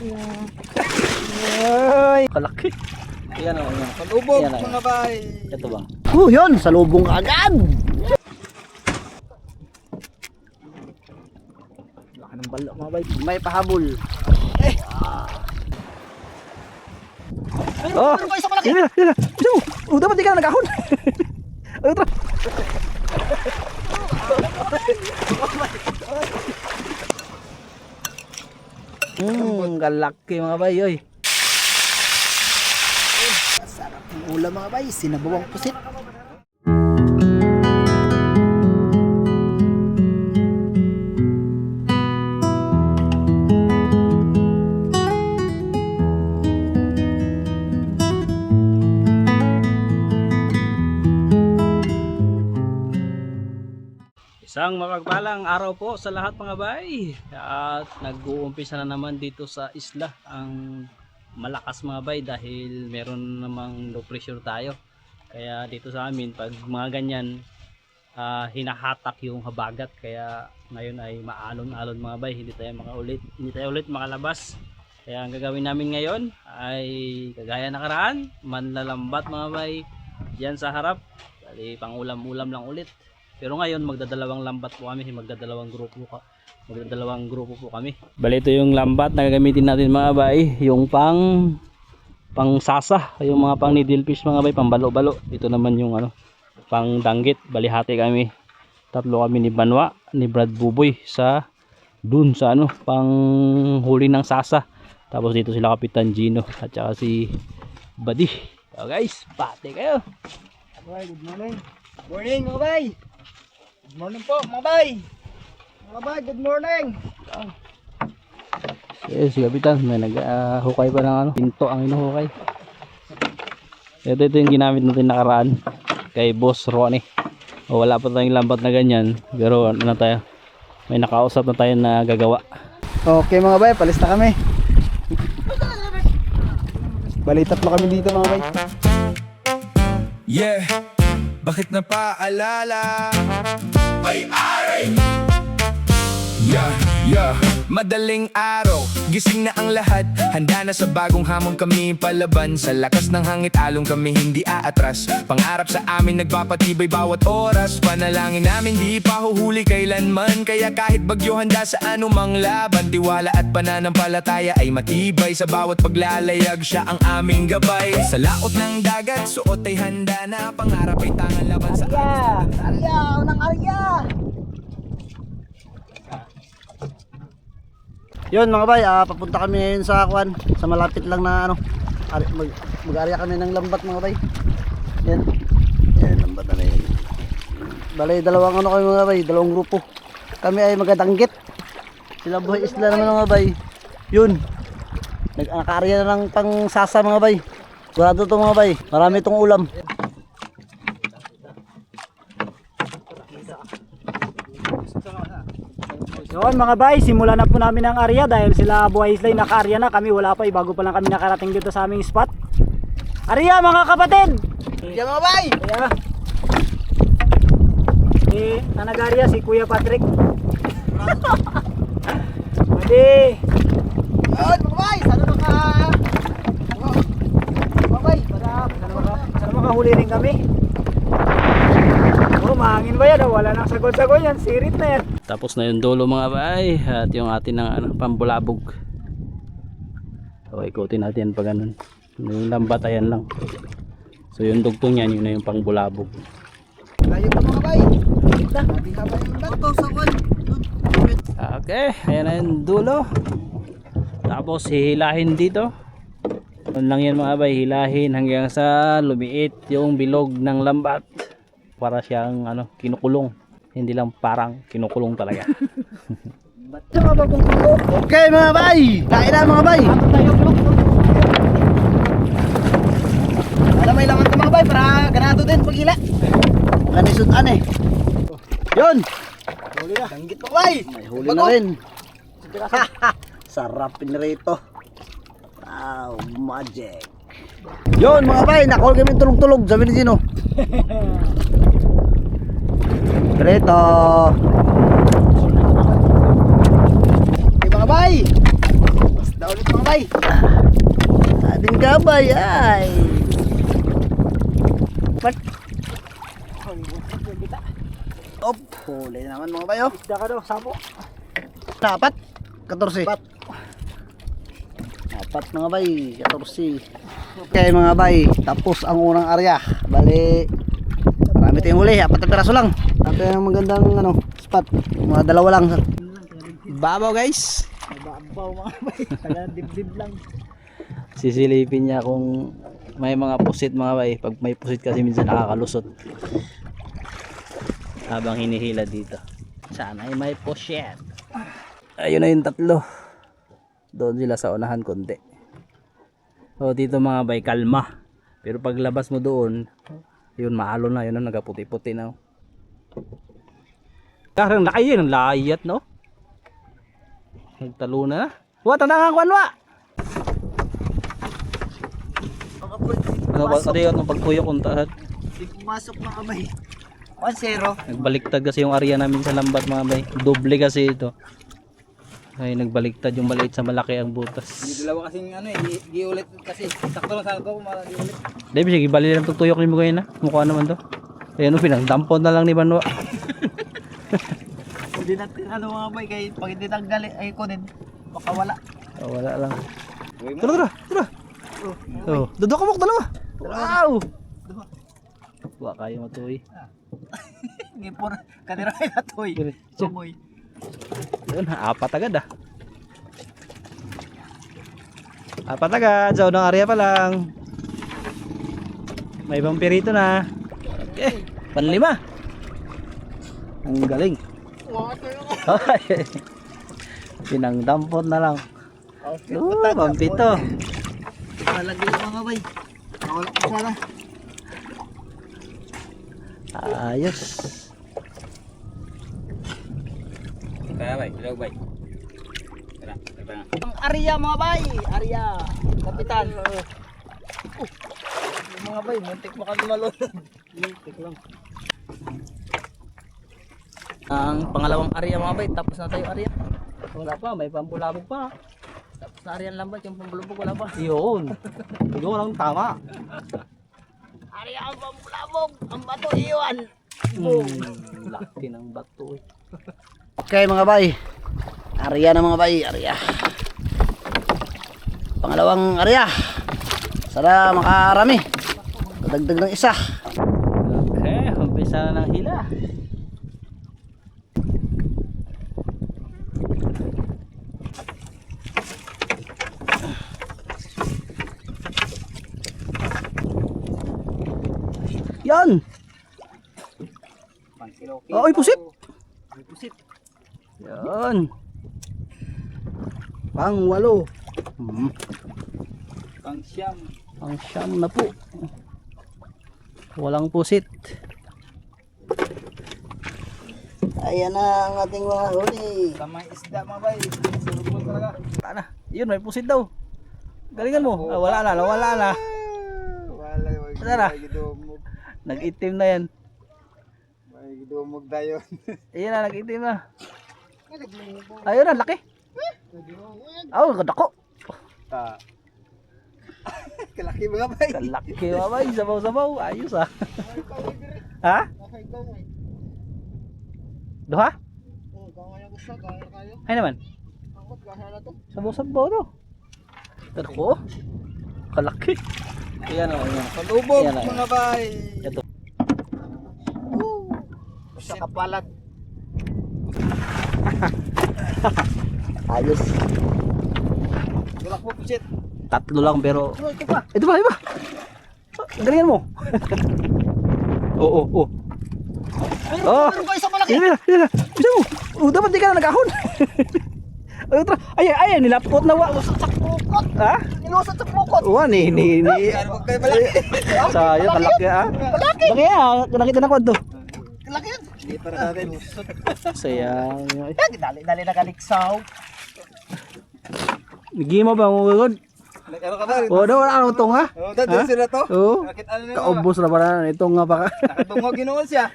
Ay, kalaki. Yan o, yan. Palubog mga bay. Ito ba? Yun, salubong agad. Laki ng balo mga bay. May pahabol. Oh, isa malaki. Yan. Dapat di ka na nag-ahon. Ano ito? Galaki mga bay, oy. Sarap ng ulam mga bay, sinabawang pusit. Isang mapagpalang araw po sa lahat mga bay. At nag-uumpisa na naman dito sa isla ang malakas mga bay dahil meron namang low pressure tayo. Kaya dito sa amin pag mga ganyan hinahatak yung habagat. Kaya ngayon ay maalon-alon mga bay. Hindi tayo ulit makalabas. Kaya ang gagawin namin ngayon ay kagaya nakaraan, manlalambat mga bay diyan sa harap. Dali pang ulam-ulam lang ulit. Pero ngayon magdadalawang lambat po kami, magdadalawang grupo po kami. Bali ito yung lambat na gagamitin natin mga bay, yung pang sasa, yung mga pang needlefish mga bay, pang balo-balo. Ito naman yung pang danggit. Bali hati kami. Tatlo kami ni Banwa, ni Brad Buboy sa dun sa pang huli ng sasa. Tapos dito sila Kapitan Gino at saka si Buddy. So guys, pati kayo. Good morning. Morning mga bay. Good morning po mga bay. Mga bay, good morning. Si Kapitan, may nag-hukay pa ng pinto ang inuhukay. Ito yung ginamit natin nakaraan kay Boss Ronnie. Wala pa tayong lambat na ganyan, pero tayo, may nakausap na tayo na gagawa. Okay mga bay, palis na kami. Bali tatlo kami dito mga bay. Yeah, bakit napaalala? May-ari! Yeah, madaling araw, gising na ang lahat. Handa na sa bagong hamon kami palaban. Sa lakas ng hangit along kami hindi aatras. Pangarap sa amin nagpapatibay bawat oras. Panalangin namin di pa huhuli kailanman. Kaya kahit bagyo handa sa anumang laban. Tiwala at pananampalataya ay matibay. Sa bawat paglalayag siya ang aming gabay. Sa laot ng dagat, suot ay handa na. Pangarap ay tangan laban sa Arya, unang Arya. Yun mga bay, papunta kami ngayon sa sa malapit lang na mag-area kami ng lambat mga bay. Yan. Yan, lambat na yun. Bali, dalawang kami mga bay, dalawang grupo. Kami ay magadanggit. Sila buhay isla naman mga bay. Yun. Naka-area na ng pang sasa mga bay. Sigurado to mga bay, marami itong ulam. Yun mga bay, simula na po namin ang area dahil sila buhay isla naka-area na, kami wala pa, bago pa lang kami nakarating dito sa aming spot. Area mga kapatid! Yan mga bay! Ang nag-area si Kuya Patrick. Pwede! Yun mga bay, sana mga bay, Sana makahuli rin kami. Mahangin ba yan? Wala nang sagot-sagot yan, sirit na yan. Tapos na yung dulo mga bay at yung atin ng pambulabog. So ikutin natin pag ganun. Yung lambat ayan lang. So yung dugtong yan, yun na yung pangbulabog. Layo pa mga bay. Sabi ka ba yung bato sa kwan? Okay, ayan na yung dulo. Tapos hihilahin dito. Yun lang yan mga bay, hilahin hanggang sa lumiit yung bilog ng lambat. Para siyang kinukulong. Hindi lang parang kinukulong talaga. Okay mga bay, kain na mga bay. Alam may laman ka mga bay para ganado din pag-ila. Ganisutan eh. Yun. Huli na. Danggit mga bay. May huli na rin. Sarap pinrito. Wow, magic. Yun mga bay, nakahuli kami tulog-tulog. Sabi ni Gino. Prito. Okay mga bay. Basta ulit mga bay. bay. Ating gabay ay. Ba't? Op, huli na naman mga bayo. Isda ka daw, sapo. Dapat 14. Dapat mga bay, 14. Okay mga bay, tapos ang unang area. Bali, marami tayong huli, 4 na piraso lang. Ito yung magandang ano, spot. Mga dalawa lang. Babaw guys. Nababaw mga bay. Taga dibdib lang. Sisilipin niya kung may mga pusit mga bay. Pag may pusit kasi minsan nakakalusot. Habang hinihila dito. Sana ay may pusit. Ayun na yung tatlo. Doon sila sa unahan konti. So dito mga bay, kalma. Pero paglabas mo doon, yun maalo na, yun na nagaputi-puti na. Karang laki yun, ang layat no. Nagtalo na. Wa tanang kwan wa. Ano ba kaya ng pagtuyok untahan? Di pumasok mga bay. 1-0. Nagbaliktad kasi yung area namin sa lambat mga bay. Doble kasi ito. Ay nagbaliktad yung maliit sa malaki ang butas. Dalawa kasing ano eh, giulit kasi sakto lang sana to, mala giulit. Dahil sige, bali lang tutuyok ni mo ngayon na. Mukha naman to. Ayan o, pinagdampon na lang ni Banwa. Hindi natin ano mga bay, kaya pag hindi tanggal ay kunin, baka wala. Oh, wala lang. Tara. Oh, dudok mo dalawa. Wow! Wa kayo matuloy. Ngipor, kanira ay natoy. Sumoy. Yun, apat agad ah. Apat agad, sa unang area pa lang. May vampirito na. Okay, panlima. Ang galing. Pinangdampot na lang. Pampito. Malagi mga bay. Wala ko sana. Ayos. Kaya bay, ilog bay. Tara, tara. Ang area mga bay, area. Kapitan. Yung mga bay, muntik mo kami malunod. Muntik lang. Ang pangalawang area mga bay, tapos na tayo area. Wala pa, may pampulabog pa. Tapos na area lambat, yung pambulubog wala pa. Yun. Ikaw lang tama. Area ang pambulabog, ang bato iwan. Laki ng bato eh. Okay mga bay. Area na mga bay, area. Pangalawang area. Sana makarami. Dagdag ng isa. Okay, umpisa na ng hila. Yan! Oh, ay pusit! Yan! Pang-walo. Pang siyam. Ang siyam na po. Walang pusit. Ayan na ang ating mga huli. Kamay isda mga bay. Surog mo talaga. Wala na. Yun, may pusit daw. Galingan mo. Ah, wala na. Wala, Wala na. gidumog. Nag-itim na yan. May gidumog dayon. Ayan na, nag-itim na. Ayun na, laki. Oh, kadako. Ta. Kalaki mga bay. Kalaki babay. Sabaw-sabaw. Ayos ah. Ha? Duha? Ay naman. Sabaw-sabaw to. Kadako. Kalaki. Ayan o. Palubog Yan na, yan. mga bay. Ito. Sa kapalat. Ayos. Wala po pusit. Tatlo lang pero Ito pa. ito ba? Galingan mo. Oo, oo. Oh. Meron ko isang malaki. Yan. Bisa mo. Oh, dapat di ka na nag-ahon. Ay, ay, nilapot na wa. Sa pukot. Ha? Nilusot sa pukot. Uwa ni. Huwag kayo malaki. Sayang kalaki ah. Malaki. Laki ah. Nakita na ko to. Malaki yan. Hindi para natin. Sayang. Dali na kaliksaw. Nigi mo ba mo gud? Ano ka ba? Oh, daw wala nang tong ha. Oh, dadun sila to. Oo. Nakit ano nila. Kaubos na pala itong nga pa ka. Nakatungog ginoon siya.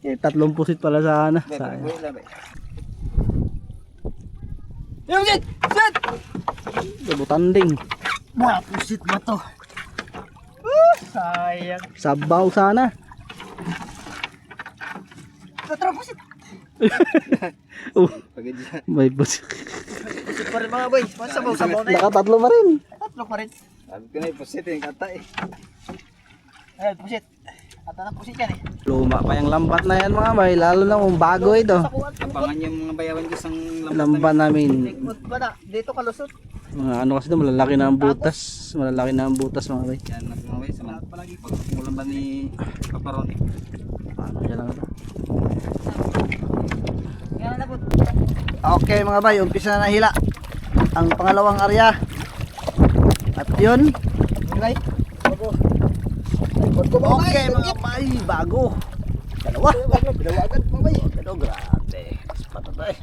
Eh, 30 pusit pala sana. Bay, Sayang. bay, bay. Yung sit! Sit! Butanding. Wah, pusit ba to? Sayang. Sabaw sana. Tara, pusit. Pagod dyan. May pusit. Pusit pa rin mga boy. Sabaw-sabaw na yan. Nakatatlo pa rin. Tatlo pa rin. Sabi ko na pusit yung kata eh. Ayun, pusit. Kata na pusit yan eh. Luma pa yung lambat na yan mga bay. Lalo na kung bago ito. Kapangan yung mga bayawan ko sang Lambat namin. Tikmot ba na? Dito kalusot. Mga ano kasi ito, malalaki na ang butas. Malalaki na ang butas mga bay. Yan na mga bay. Sa palagi pag mulan ba ni Paparoni. Ano yan lang ito. Yan na po. Okay mga bay, umpisa na nahila ang pangalawang area. At yun, Okay. Bago. okay mga bay, bago. Dalawa. Dalawagan mga bay. Pero grabe. Patatay.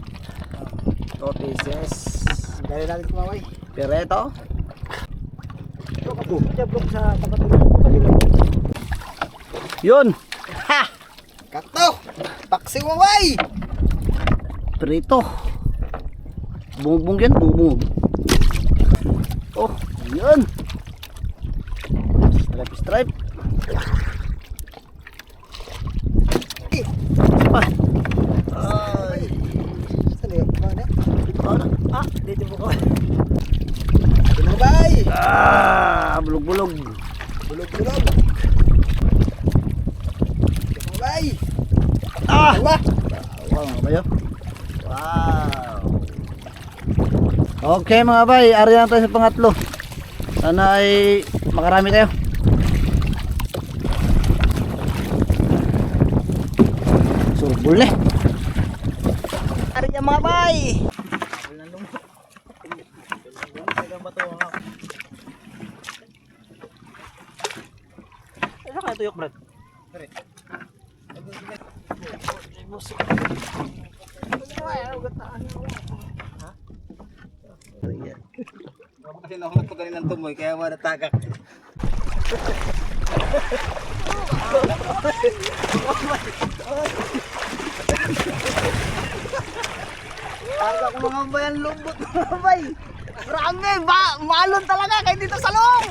2 pieces. Dali natin mga bay. Pireto. Blok sa tapat mo. Yun. Kakto. Paksi mga bay. Prito. Bumubong yan, bumubong. Oh, yun. Stripe. Pa. Ay. Sali ako ba na? Ah, dito po ko. Mga bay. Bulog-bulog. Bulog-bulog. Mga bay. Wow, mga bayo. Wow. Okay mga bay, area na tayo sa pangatlo. Sana ay makarami tayo. Surbol eh. Area mga bay. Ano kaya tuyok, Brad? Kasi nakulat ko kanina ng tumoy kaya wala tagak. Taga ko mga bayan lubot mga bay. Marami ba? Malon talaga kahit dito sa loob.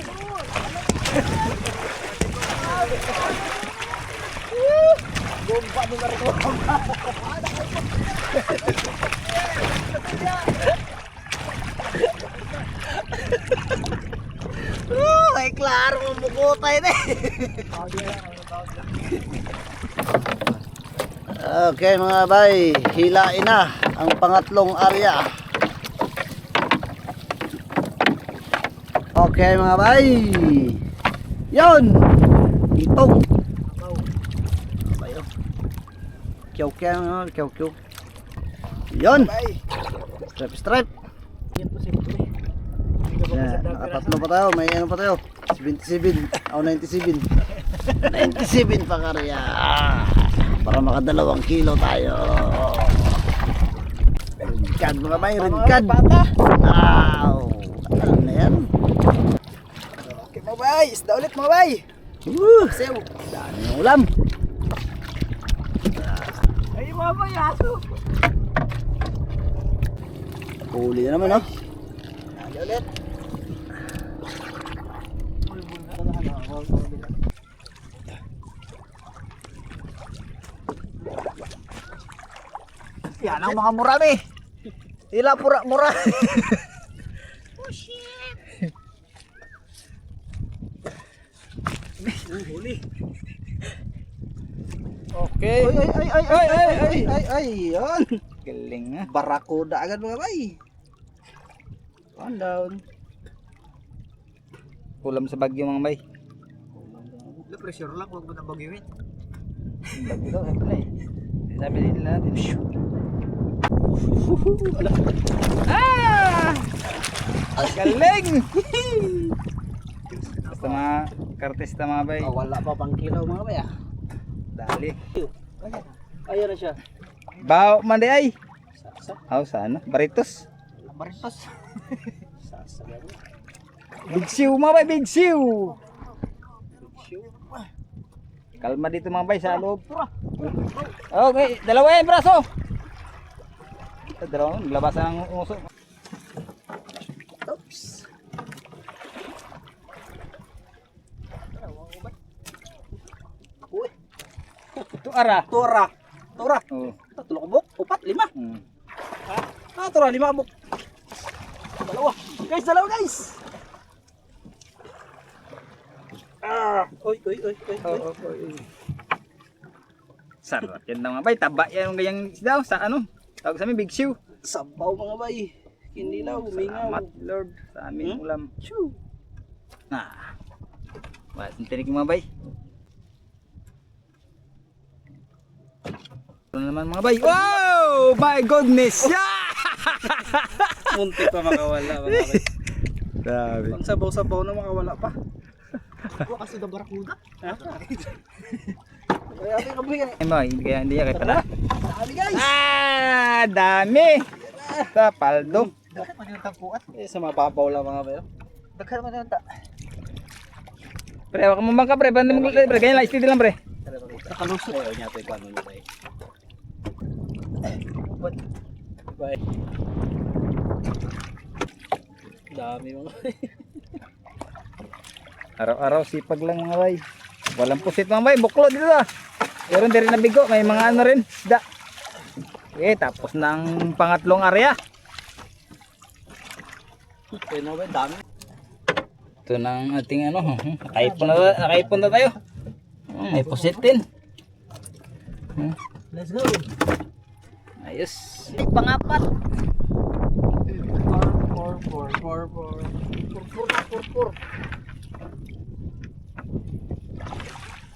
Bomba numero 2. Ay klaro mo mukutay na eh. Okay mga bay, hilain na ang pangatlong area. Okay mga bay. Yun. Itong. Bayo. Kyaw. Yun. Stripe. Yan, tatlo pa tayo, may ano pa tayo. 77, o 97. 97 pa karya. Para makadalawang kilo tayo. Red card mga bay, red card. Wow. Ano na yan? Okay mga bay, isda ulit mga bay. Sew. Dami ng ulam. Ay mga bay, aso. Huli na naman, no? Dali ulit. Yan ang mga murami. Tila mura. Oh shit. Huli. Okay. Ay, yun. Galing nga. Barakuda agad mga bay. Calm down. Ulam sa bagyo mga bay. Pressure lang, huwag mo nang bagyuin. Bagyo daw, ito na eh. Sabi nila natin. Galing! Basta mga kartista mga bay. Wala pa pang kilo mga bay. Dali. Ayun na siya. Bao mandi ay. Aw sa ano? Baritos. Baritos. Big siw mga bay, big siw. Kalma dito mga bay sa loob. Okay, dalawa yung braso. Dalawa, naglabasan ng uso. ara. Tura. Tura. Oh. Tatlo kabuk. Upat. Lima. Hmm. Tura. Lima kabuk. Dalawa. Guys, dalawa guys. Oy. Sarap yan mga bay. Taba yan yung ganyang isda sa ano. Tawag sa amin, big shoe. Sabaw mga bay. Kinilaw. Mingaw. Salamat Lord sa aming ulam. Shoo. Ba't yung tinig mga bay? Ito na naman mga bay. Wow! My goodness! Yeah! Muntik pa makawala mga bay. Grabe. Pang sabaw-sabaw na makawala pa. Ako kasi na barakuda. Kaya ito kabuhin ka Ay mga, hindi kaya pala. Dami guys. Dami! Sa paldo. Bakit pag yung tagpuat? Sa mga babaw lang mga bay. Daghan naman yung ta. Pre, wag mo bangka pre. Bandi mo pre. Ganyan lang, steady lang pre. Nakalusot. Ayaw niya ito yung paano nyo bay. Bay. Dami mga bay. Araw-araw sipag lang mga bay. Walang pusit mga bay. Buklo dito ah. Pero hindi rin nabigo. May mga ano rin. Isda. Okay, tapos ng pangatlong area. Kaya na bay, dami. Ito ng ating ano. Nakaipon na tayo. May pusit din. Let's go. Ayos. Pangapat. 4.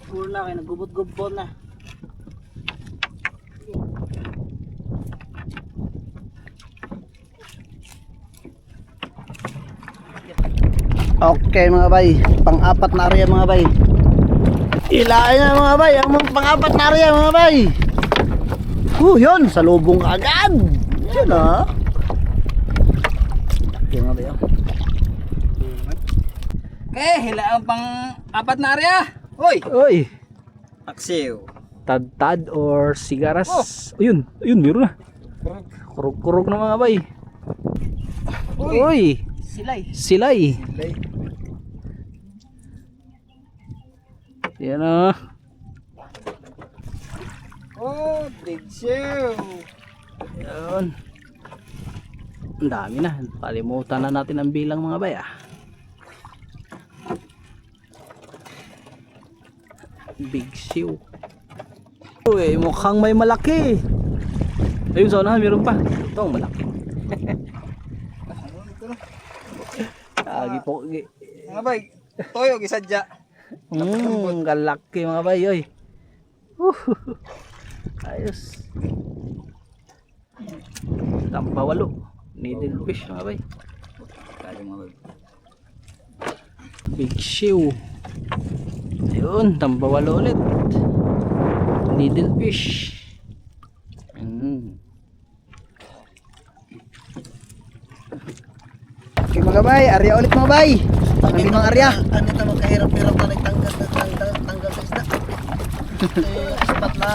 Puro na kayo, nagubot-gubot na. Okay mga bay, pang-apat na area mga bay. Ilain na mga bay, ang pang-apat na area mga bay. Yun, sa lubong agad. Yun ah. Yun mga bay. Okay, hila ang pang-apat na area. Hoy! Oy, Aksiw. tad-tad or sigaras. Ayun, meron na. Kurog-kurog na mga bay. Uy, silay. Yan ah. Oh, big shoe. Yan. Ang dami na. Kalimutan na natin ang bilang mga bay ah. Big shoe. Uy, mukhang may malaki. Ayun sa unahan, meron pa. Ito ang malaki. Agi po. Mga bay, toyo gisadya. Galaki mga bay, oy. Ayos. Tampawalo. Needle fish mga bay. Kali mga bay. Big shoe. Ayun, tampawalo ulit. Needle fish. Okay mga bay, area ulit mga bay. Pang-limang area. Ano ito magkahirap-hirap na nagtanggal sa isda. Ispat na.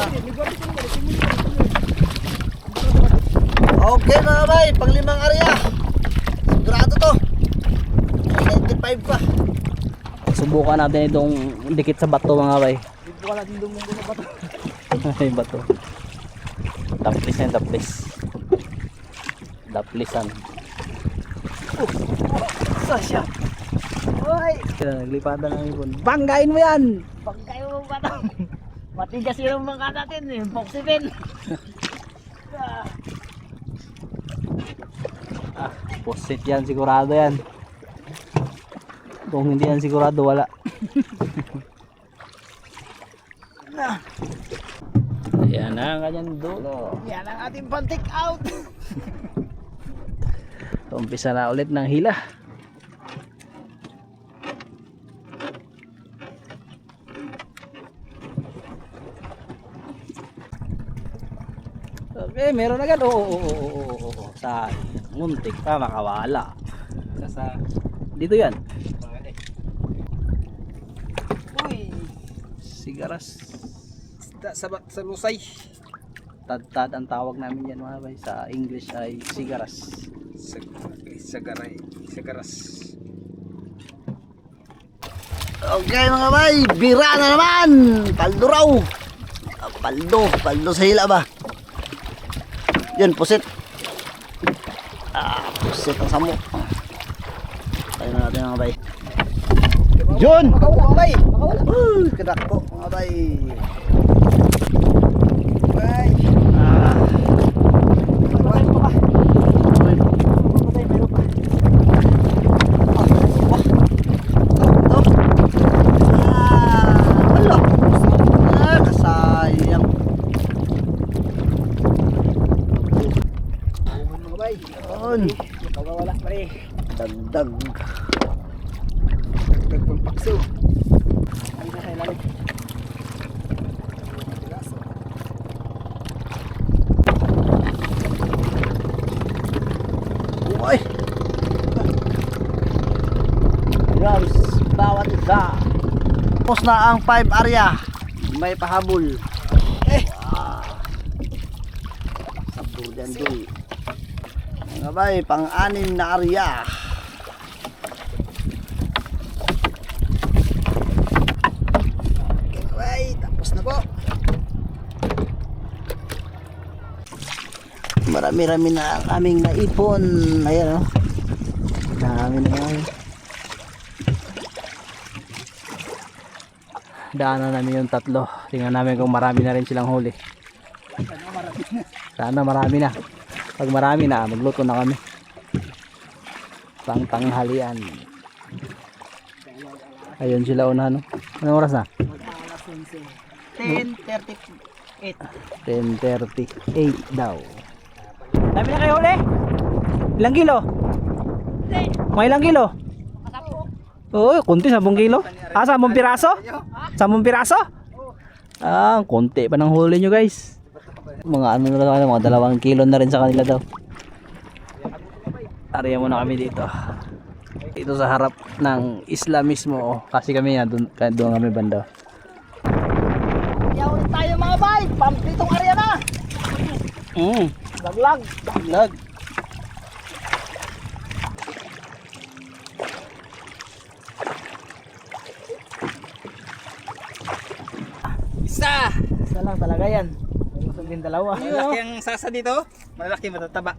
Okay mga bay, pang-limang area. Sigurado to. 95 pa. Subukan natin itong dikit sa bato mga bay. Subukan natin dumunggo na bato. Ay bato. Taplis yan, taplis. Daplisan. Sasya. Hoy, Kaya naglipada ng ibon. Banggain mo yan! pagkayo mo ba ito? Matigas yung mga natin eh. Boxipin. Posit yan, sigurado yan. Kung hindi yan sigurado, wala. Ayan na ang kanyang dulo. Yan ang ating pan-take out. Umpisa na ulit ng hila. Okay, meron agad. Oo. Sa muntik pa makawala. Sa dito yan. Uy, Sigaras. sa lusay. Tad-tad ang tawag namin yan mga bay. Sa English ay sigaras. Sagaras. Okay mga bay, bira na naman. Paldo raw. Paldo sa hila ba? Yun, pusit. Pusit ang samo. Tayo na natin mga bay. Yun! Mga bay. Kadako mga bay. Bay. Patay pa ka. Uy, Patay, meron pa. wala. Kasayang. Mga bay. Yun. Makawala pare. Dagdag. Dagpang pakso. Ay, nasa ilalim. Uy. Grabs, bawat isa. Tapos na ang 5 area. May pahabol. Sabur dyan doy. Mga bay, pang-anim na area. Bay, tapos na po. Marami-rami na ang aming naipon. Ayan o. Dami na yan. Daanan namin yung tatlo. Tingnan namin kung marami na rin silang huli. Sana marami na. Pag marami na, magluto na kami. Pang tanghalian. Ayun sila una, no? Anong oras na? 10:38. 10:38 daw. Dami na kayo huli? Ilang kilo? May ilang kilo? Oo, kunti, 10 kilo. 10 piraso? 10 piraso? Konti pa ng huli nyo guys. Mga ano na lang, mga 2 kilo na rin sa kanila daw. Area muna kami dito. Dito sa harap ng isla mismo. Kasi kami yan, doon kami banda. Yaw tayo mga bay, pampitong area na. Laglag. Lag. Isa. Isa lang talaga yan. Gusto din dalawa. Malaki ang sasa dito. Malaki matataba.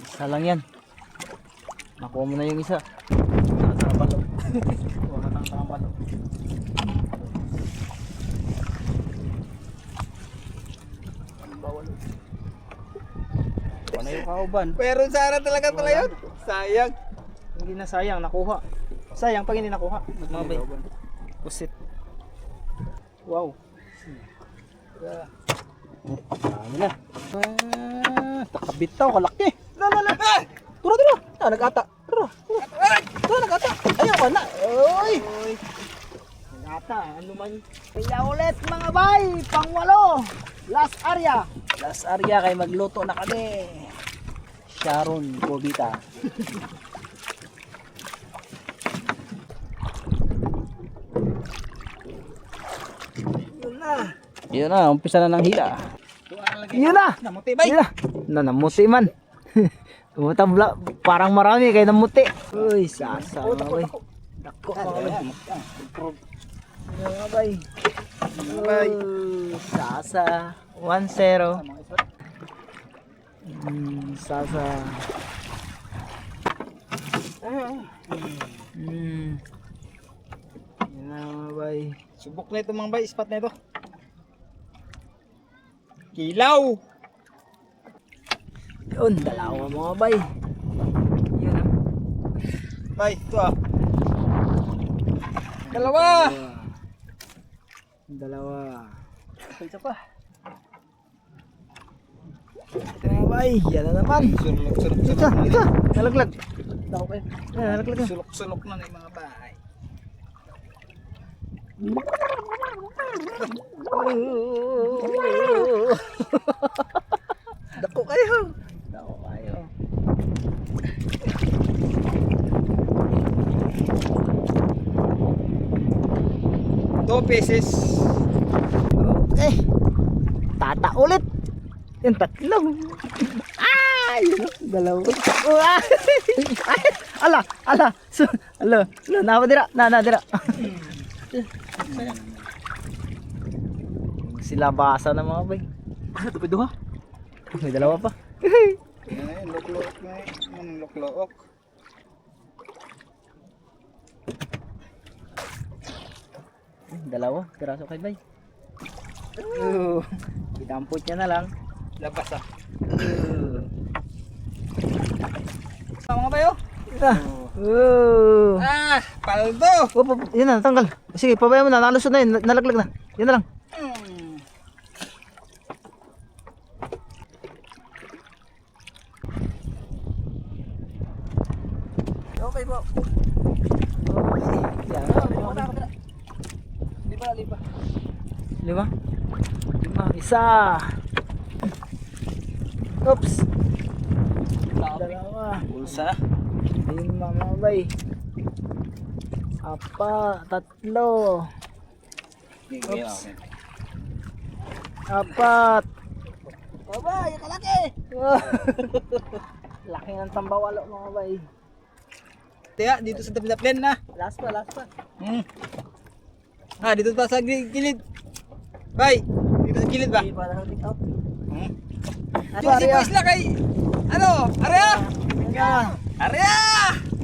Isa lang yan. Nakuha mo na yung isa. Sa palo. Wala nang sa palo. Ano yung kauban? Pero sana talaga pala yun. Sayang. Hindi na sayang, nakuha. Sayang pag hindi nakuha. Mga bay. Pusit. Wow. Dami na. Takabitaw, kalaki. Lala. Turo. Nag-ata. Turo. Nag-ata. Ayaw ka na. Oy. Nag-ata. Ano man. Kaya ulit mga bay. Pang-8. Last area. Last area kay magluto na kami. Sharon Cobita. Yun na, umpisa na ng hila. Yun na. Namuti bay. Yun na. Namuti man. Tumutang parang marami kaya namuti. Uy, sasa mga bay. Dako mga bay. Mga bay. Bay. Sasa 1-0. Sasa. Yan na mga bay. Subok na ito mga bay. Spot na ito. Kilaw. Yun, dalawa mga bay. Yun ah. Bay, ito ah. Dalawa. Dalawa. Isa pa. Ito mga bay. Yan na naman. Ito. Nalaglag. Dako kayo. Nalaglag na. Sulok-sulok na ng mga bay. Dako kayo. Dako kayo. 2 pieces. Okay. Tata ulit. Yung tatlong. Ah! Dalawa. Oh, ah! Ay, ala, ala. Ala, na dira, na dira. Sila basa na mga bay. Ano to pwede ha? May dalawa pa. Yan, luklook na eh. Anong luklook? Dalawa, piraso kay bay. Idampot niya na lang. Labas ah. Mga bayo? Ah, paldo! Yun na, tanggal. Sige, pabayaan mo na, nalusot na yun, nalaglag na. Yun na lang. Okay po. Lipa. Lima? Isa. Oops. Dalawa. Pulsa. Lima mga bay. Tatlo. Oops. Apat. Baba, yung kalaki. Laki ng tambawalo mga bay. Tiya, dito sa tabi-tabian na. Last pa. Ah, dito pa sa gilid. Bay, dito sa gilid ba? Para sa pick up. Yung si boys na kay... Ano? Area! Area!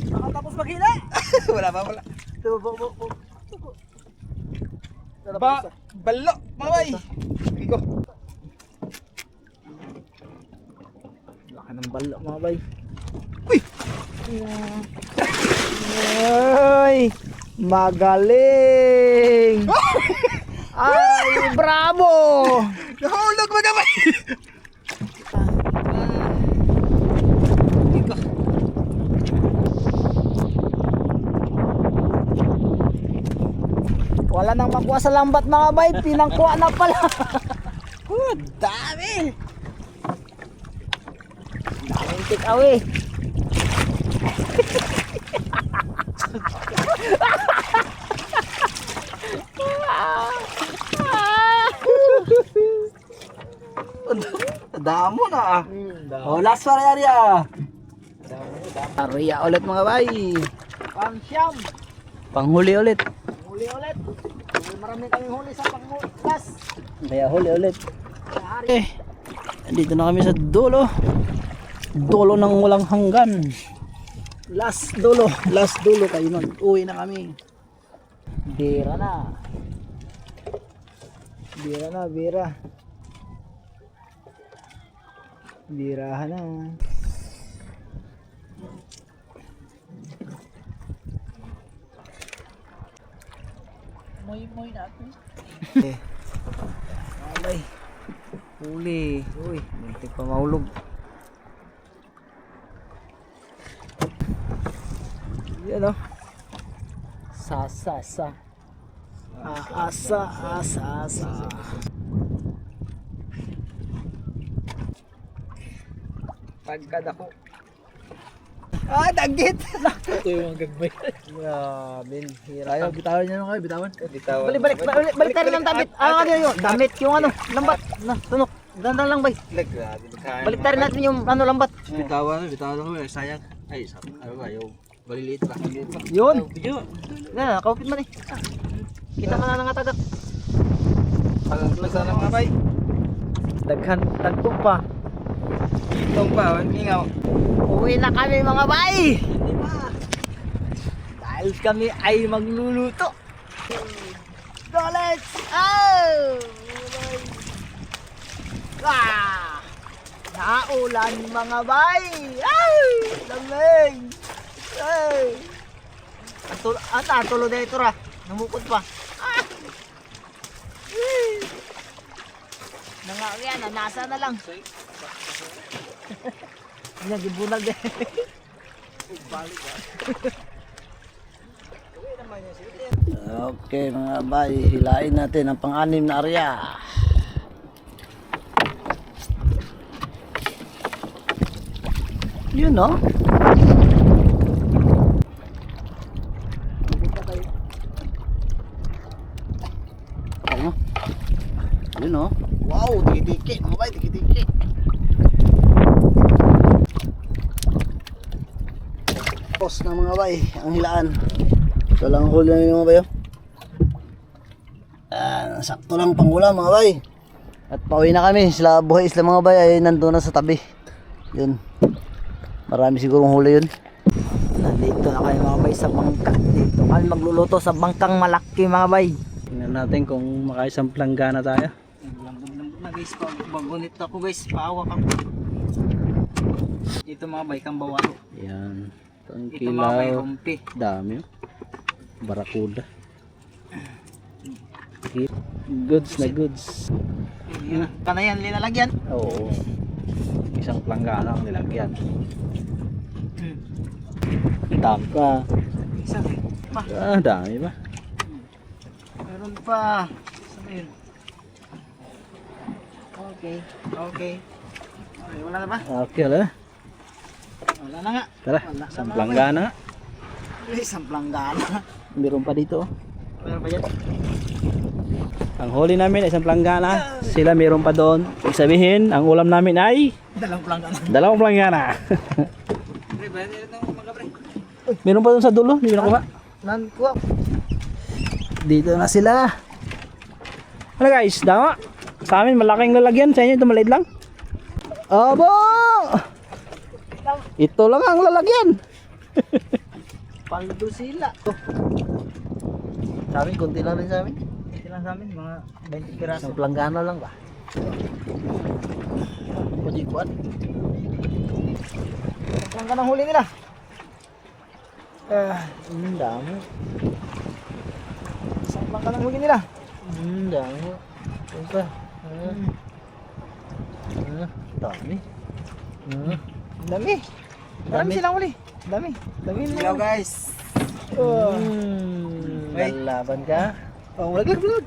Nakatapos maghila. Wala. Ito, bo. Balo, mga bay. Sige ko. Laki ng balo mga bay. Uy! Ay! Magaling! Ay, bravo! Nahulog mga bay! Sige ko. Wala nang makuha sa lambat mga bay, pinangkuha na pala. Dami! Daming take away. Damo na. Oh, last para area. Area ulit mga bay. Pang-siyam. Panghuli ulit. Huli ulit. Marami kaming huli sa pang-last. Kaya huli ulit. Dito na kami sa dulo. Dulo ng walang hanggan. Last dulo kayo nun. Uwi na kami. Bira na. Birahan na. Moy natin. Alay. Huli. Uy, muntik pa mahulog. Yan o. Sa. Asa. Pagkadako. Ah, dagit! Ito yung mga gagbay. Grabe. Hirap. Ayaw, bitawan niya nung kayo, bitawan. Bitawan. Balik tayo ng damit. Ano yun? Damit yung ano, lambat. Tunok. Ganda lang bay. Balik tayo natin yung ano, lambat. Bitawan ko, sayang. Ay, ayaw. Baliliit pa. Yun. Video. Yan, kaupit man eh. Kita ka na nangatagak. Pagkasa ng mga bay. Tagpo pa. Itong pa, mingaw. Uwi na kami mga bay. Dahil kami ay magluluto. Let's naulan mga bay. Lamig. Tulo na ito ra. Namukod pa. Yan, nasa na lang. Yan, gibunag din. Okay mga bay, hilain natin ang pang-anim na area. Yun no? Ano? Yun no? Wow, tiki-tiki mga bay, tiki-tiki. Tapos na mga bay, ang hilaan. Ito lang ang huli namin mga bay. Sakto lang pangulam mga bay. At pauwi na kami. Sila buhay isla mga bay ay nandun na sa tabi. Yun. Marami sigurong huli yun. Nandito na kayo mga bay sa bangka. Dito kami magluluto sa bangkang malaki mga bay. Tingnan natin kung makaisang planggana tayo. Lambot na guys, bagunit ako guys, paawak ako. Dito mga bay, kang bawalo. Yan. Ito ang Dito mga bay, kilaw. rumpi. Dami oh. Barakuda. Goods na goods. Kanayan linalagyan. Oo. Isang planggana ang nilagyan. Dami pa. Isa pa. Dami ba? Meron pa. Saan yun? Okay. Okay, wala na ba? Okay lah. Wala na nga. Tara, Wala na, isang mga planggana. Isang planggana. Meron pa dito oh. Meron pa dyan. Ang huli namin ay isang planggana. Sila meron pa doon. Ibig sabihin, ang ulam namin ay Dalang planggana. dalawang planggana. Pre, bayan nila ng mga pre. Meron pa doon sa dulo, hindi ko nakuha. Nankuha. Dito na sila. Ano guys, dama. Sa amin malaking lalagyan, sa inyo ito maliit lang. Aba! Ito lang ang lalagyan. Paldo sila. Sa amin, kunti lang rin sa amin. Ito lang sa amin, mga 20 piraso. Isang planggana lang ba? Pujikuan. Isang planggana huli nila. Dami. Isang planggana huli nila. Dami. Ito pa. Dami. Dami. Dami silang huli. Dami. Dami nila. Hello guys. Lalaban ka? Oh, vlog.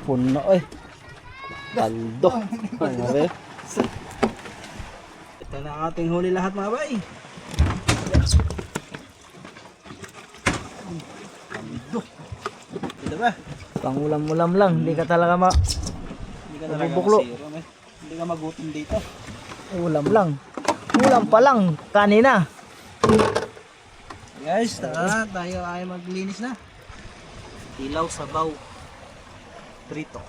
Puno eh. Paldo. Ito na ang ating huli lahat mga bay. Ito ba? Pangulam-ulam lang, hindi ka talaga Hindi ka talaga Bubuklo. masiro, eh. Hindi ka magutom dito. ulam lang. Ulam pa lang kanina. Guys, tara, tayo ay maglinis na. Ilaw sabaw. Prito.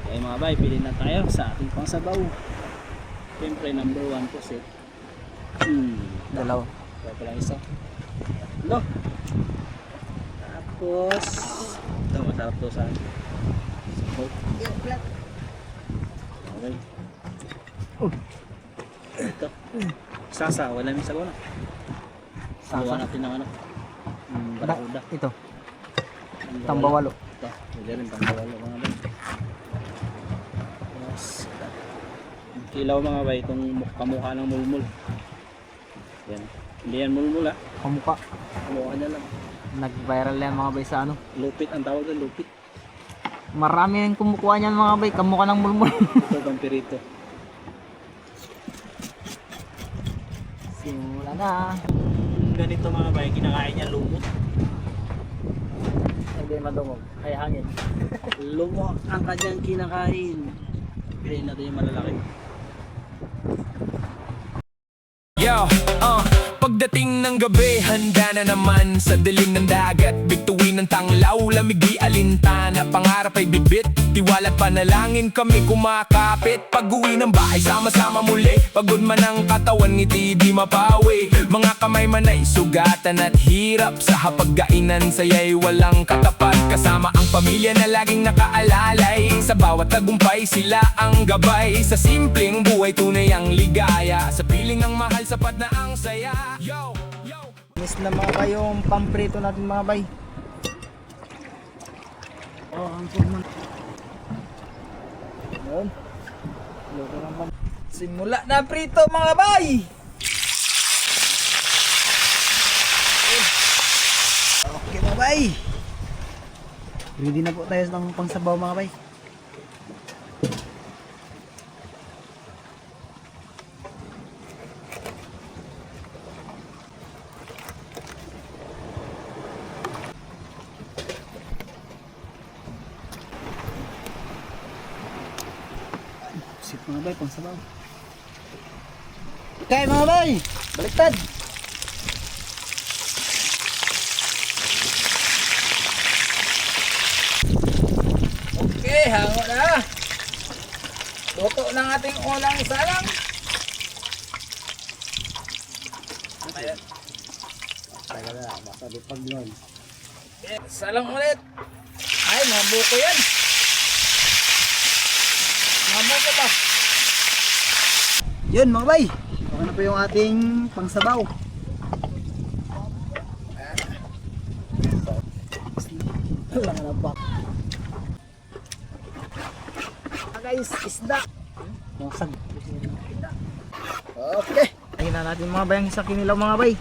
Okay mga bay, pili na tayo sa ating pang sabaw. Siyempre, number 1 po set. Dalawa. Kaya pala isa. Hello. Tapos, ito masarap to sa akin. Okay. Ito. Sasa, wala may sabaw na. Sabaw natin ng ano. Barakuda. Ito. Tambawalo. Ito, pwede rin tambawalo mga bay. Yes. Ang kilaw mga bay, itong kamukha ng mulmul. Yan. Hindi yan mulmul ha. Kamukha. Kamukha niya lang. Nag-viral yan mga bay sa ano. Lupit ang tawag doon, lupit. Marami yung kumukuha niyan mga bay. Kamukha ng mulmul. Ito vampirito. Simula na. Ganito mga bay, kinakain niya lumot. Hindi madungog. Ay hangin. Lumot ang kanyang kinakain. Piliin natin yung malalaki. Yo, pagdating ng gabi, handa na naman sa dilim ng dagat. Bituin ng tanglaw, lamig di alintana. Pangarap ay bibit, tiwala't panalangin kami kumakapit. Pag-uwi ng bahay, sama-sama muli. Pagod man ang katawan, ngiti di mapawi. Mga kamay man ay sugatan at hirap. Sa hapag-kainan, saya'y walang katapat. Kasama ang pamilya na laging nakaalalay. Sa bawat tagumpay, sila ang gabay. Sa simpleng buhay, tunay ang ligaya. Sa piling ng mahal, sapat na ang saya. Yo, yo. Miss na mga bay yung pamprito natin mga bay. Oh, ang pulman. Yun. Luto ng simula na prito mga bay. Okay mga bay. Ready na po tayo ng pangsabaw mga bay. Sit mga bay, pangsabaw. Okay mga bay, baliktad. Okay, hango na. Luto ng ating unang salang. Ayan. Teka na, baka lupag nun. Okay, salang ulit. Ay, mga buko yan. Mga buko pa. Yun mga bay, okay na po yung ating pangsabaw. Wala na ba? Guys, isda. Yung sag. Okay. Ayun na natin mga bay ang isang kinilaw mga bay.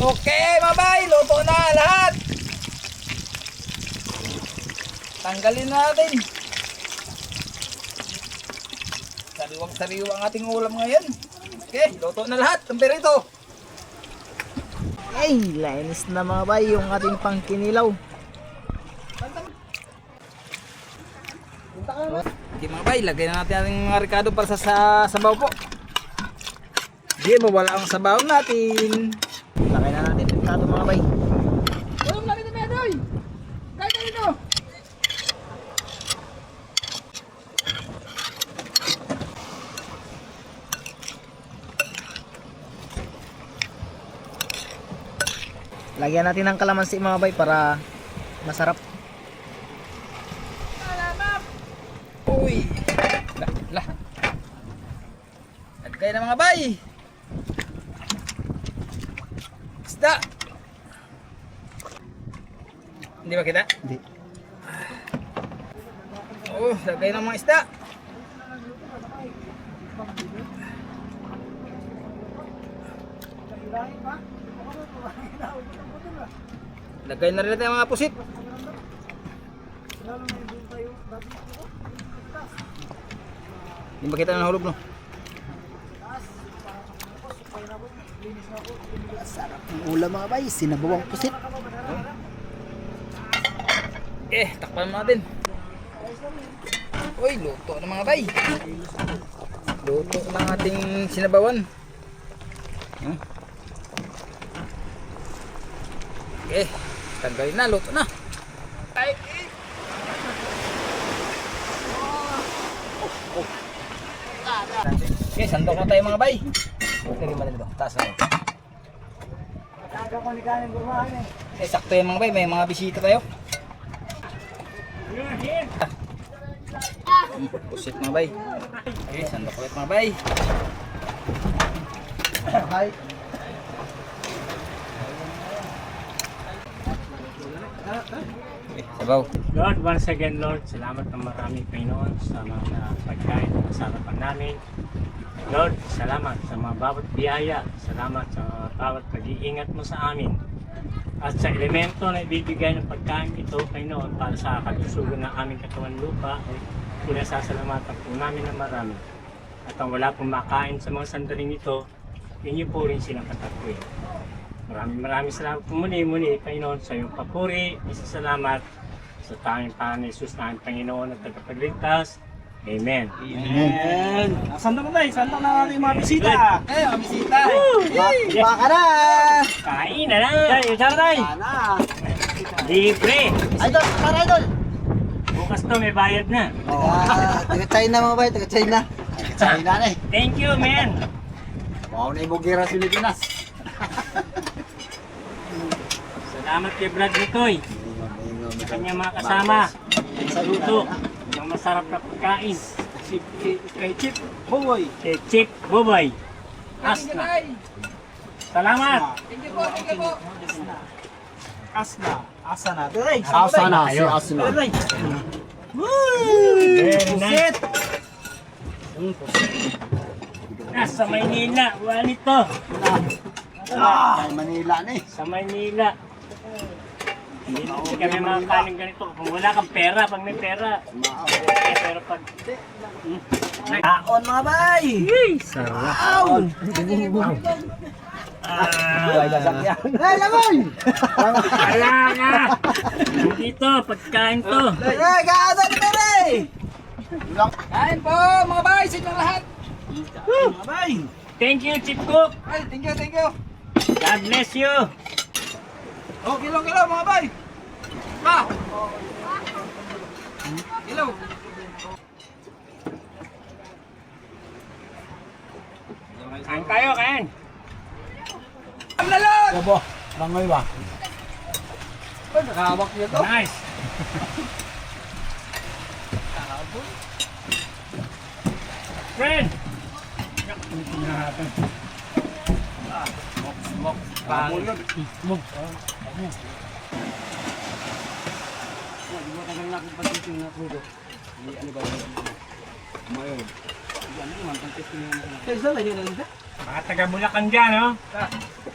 Okay, mabay, luto na lahat. Tanggalin na natin. Sariwang-sariwa ang ating ulam ngayon. Okay, luto na lahat. Tampir ito. Ay, linis na mga bay yung ating pangkinilaw. Okay mga bay, lagay na natin ang mga ricado para sa sabaw po. Hindi, mawala ang sabaw natin. Lagay na natin ito mga bay. Walang laki na medoy. Kahit ano ito. Lagyan natin ng kalamansi mga bay para masarap. Uy. Lah. Lagay na mga bay. Isda. Hindi ba kita? Hindi. Oh, lagay ng mga isda. Lagay na rin natin ang mga pusit. Hindi ba kita nahulog no? Sarap ng ulam mga bay, sinabawang pusit. Takpan natin. Uy, luto na mga bay. Luto ng ating sinabawan. Tanggalin na, luto na. Sandok na tayo mga bay. Lagyan mo na dito, taas na. Sakto yan mga bay, may mga bisita tayo. Pusit mga bay. Sandok ulit mga bay. Hi. Sabaw. Lord, once again, Lord, salamat ng marami Panginoon sa mga pagkain na sarapan namin. Lord, salamat sa mga bawat biyaya, salamat sa mga bawat pag-iingat mo sa amin. At sa elemento na ibibigay ng pagkain ito, Panginoon, para sa kalusugan ng aming katawan lupa, ay pinasasalamatan po namin ng marami. At ang wala pong makain sa mga sandaling ito, inyo po rin silang patapuin. Maraming salamat po muli, Panginoon, sa iyong papuri. Isasalamat sa tanging Panginoon Jesus na aming Panginoon at tagapagligtas. Amen. Amen. Sandok na tayo. Sandok na natin yung mga bisita. Mga bisita. Baka na! Kain na lang! Tayo, taray! Sana! Libre! Idol, para idol! Bukas to may bayad na. Taga-China mga bay, taga-China. Taga-China na eh. Thank you, man! Wow na yung bugira sa Pilipinas. Salamat kay Brad Nitoy. Sa kanyang mga kasama. Sa luto. Ng masarap na pagkain. Kay Chip Boy. Kay Chip Bobay. Asna. Salamat! Thank you po. Asna. Asana. Asana, si Asana. Very nice. Nasa Maynila. Walito. Kay Manila na eh. Sa Maynila. Hindi kami makakaling ganito. Kung wala kang pera, pag may pera. Pero pag... Kaon mga bay! Sarap. Ay, sasakyan. Hey, lamoy! Wala ka! Dito, pagkain to. Hey, kaasa ni Tere! Kain po mga bay, sit lang lahat. Thank you, Chief Cook. Ay, thank you, thank you. God bless you. Oh, kilo mga bay. Pa. Kilo. Kain tayo, kain. Ang lalot! Yabo, bangoy ba? Ay, nakahawak niya to. Nice. Friend. Kaya isa lang yun lang. Mga taga Bulacan dyan, oh.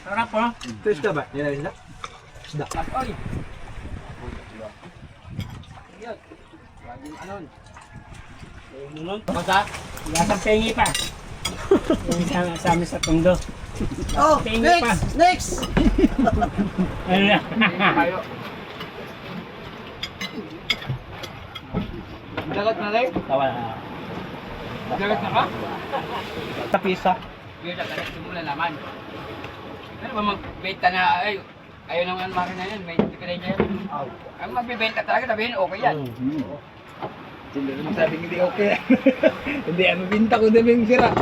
Sarap, oh. Fish ka ba? Yan lang isda. Ay. Lasang pengi pa. Yung sa amin sa tundo. Oh, Tingin next! Next! Ano na? Dagat na rin. Tawa. Dagat na ka? Tapisa. Yun, dagat mo na naman. Ano ba magbenta na, ay, ayaw naman makina yan, may diferensya yan. Ang magbibenta talaga, sabihin, okay yan. Hindi naman sabing hindi okay. Hindi, ang binta ko na yung sira.